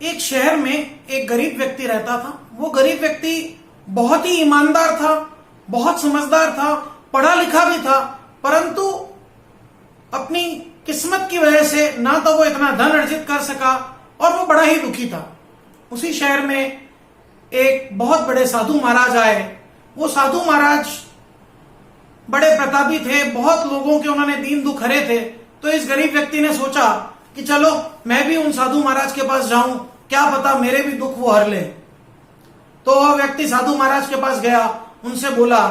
एक शहर में एक गरीब व्यक्ति रहता था। वो गरीब व्यक्ति बहुत ही ईमानदार था, बहुत समझदार था, पढ़ा लिखा भी था, परंतु अपनी किस्मत की वजह से ना तो वो इतना धन अर्जित कर सका और वो बड़ा ही दुखी था। उसी शहर में एक बहुत बड़े साधु महाराज आए। वो साधु महाराज बड़े प्रतापी थे, बहुत लोगों के उन्होंने दीन दुख हरे थे। तो इस गरीब व्यक्ति ने सोचा कि चलो मैं भी उन साधु महाराज के पास जाऊं, क्या पता मेरे भी दुख वो हर ले। तो वह व्यक्ति साधु महाराज के पास गया, उनसे बोला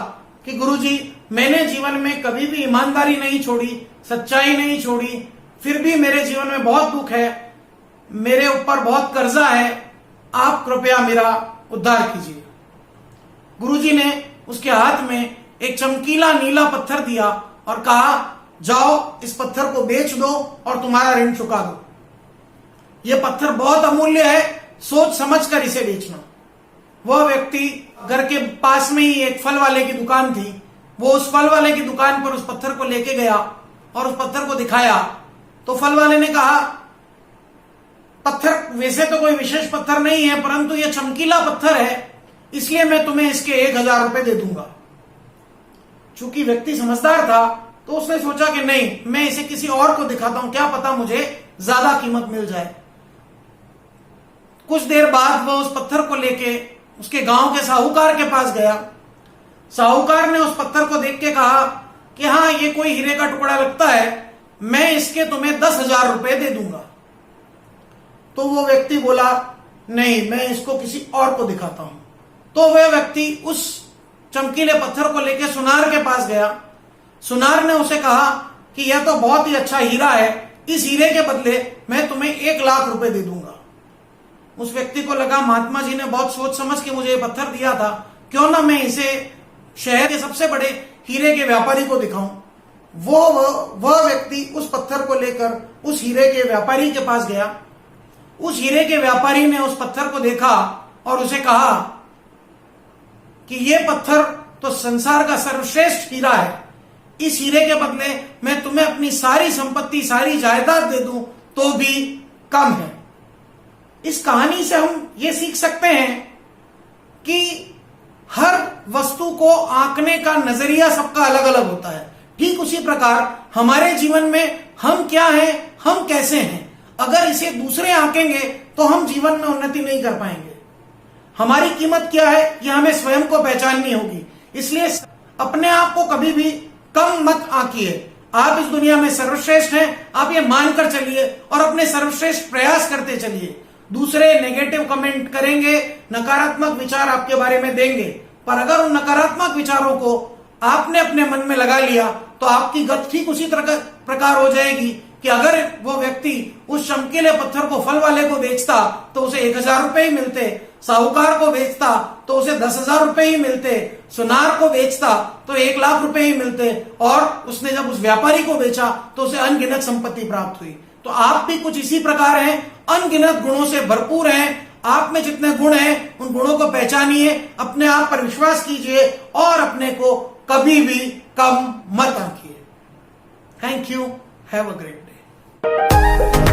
कि गुरुजी, मैंने जीवन में कभी भी ईमानदारी नहीं छोड़ी, सच्चाई नहीं छोड़ी, फिर भी मेरे जीवन में बहुत दुख है, मेरे ऊपर बहुत कर्जा है, आप कृपया मेरा उद्धार कीजिए। गुरुजी ने उसके हाथ में एक चमकीला नीला पत्थर दिया और कहा, जाओ इस पत्थर को बेच दो और तुम्हारा ऋण चुका दो। यह पत्थर बहुत अमूल्य है, सोच समझकर इसे बेचना। वह व्यक्ति, घर के पास में ही एक फल वाले की दुकान थी, वो उस फल वाले की दुकान पर उस पत्थर को लेके गया और उस पत्थर को दिखाया। तो फल वाले ने कहा, पत्थर वैसे तो कोई विशेष पत्थर नहीं है, परंतु यह चमकीला पत्थर है, इसलिए मैं तुम्हें इसके 1000 रुपए दे दूंगा। चूंकि व्यक्ति समझदार था तो उसने सोचा कि नहीं, मैं इसे किसी और को दिखाता हूं, क्या पता मुझे ज्यादा कीमत मिल जाए। कुछ देर बाद वह उस पत्थर को लेके उसके गांव के साहूकार के पास गया। साहूकार ने उस पत्थर को देख के कहा कि हाँ, ये कोई हीरे का टुकड़ा लगता है, मैं इसके तुम्हें 10,000 रुपए दे दूंगा। तो वो व्यक्ति बोला, नहीं, मैं इसको किसी और को दिखाता हूं। तो वह व्यक्ति उस चमकीले पत्थर को लेकर सुनार के पास गया। सुनार ने उसे कहा कि यह तो बहुत ही अच्छा हीरा है, इस हीरे के बदले मैं तुम्हें 1,00,000 रुपए दे दूंगा। उस व्यक्ति को लगा, महात्मा जी ने बहुत सोच समझ के मुझे ये पत्थर दिया था, क्यों ना मैं इसे शहर के सबसे बड़े हीरे के व्यापारी को दिखाऊं। वह व्यक्ति उस पत्थर को लेकर उस हीरे के व्यापारी के पास गया। उस हीरे के व्यापारी ने उस पत्थर को देखा और उसे कहा कि यह पत्थर तो संसार का सर्वश्रेष्ठ हीरा है, इस हीरे के बदले मैं तुम्हें अपनी सारी संपत्ति, सारी जायदाद दे दूं तो भी कम है। इस कहानी से हम ये सीख सकते हैं कि हर वस्तु को आंकने का नजरिया सबका अलग अलग होता है। ठीक उसी प्रकार हमारे जीवन में हम क्या हैं, हम कैसे हैं, अगर इसे दूसरे आंकेंगे तो हम जीवन में उन्नति नहीं कर पाएंगे। हमारी कीमत क्या है, यह हमें स्वयं को पहचाननी होगी। इसलिए अपने आप को कभी भी कम मत आंकिए। आप इस दुनिया में सर्वश्रेष्ठ हैं, आप ये मानकर चलिए और अपने सर्वश्रेष्ठ प्रयास करते चलिए। दूसरे नेगेटिव कमेंट करेंगे, नकारात्मक विचार आपके बारे में देंगे, पर अगर उन नकारात्मक विचारों को आपने अपने मन में लगा लिया तो आपकी गत ठीक उसी प्रकार हो जाएगी कि अगर वो व्यक्ति उस चमकीले पत्थर को फल वाले को बेचता तो उसे 1,000 रुपए ही मिलते, साहूकार को बेचता तो उसे 10,000 रुपए ही मिलते, सुनार को बेचता तो 1,00,000 रुपए ही मिलते, और उसने जब उस व्यापारी को बेचा तो उसे अनगिनत संपत्ति प्राप्त हुई। तो आप भी कुछ इसी प्रकार हैं, अनगिनत गुणों से भरपूर हैं। आप में जितने गुण हैं उन गुणों को पहचानिए, अपने आप पर विश्वास कीजिए और अपने को कभी भी कम मत आंकिए। Thank you, have a great day.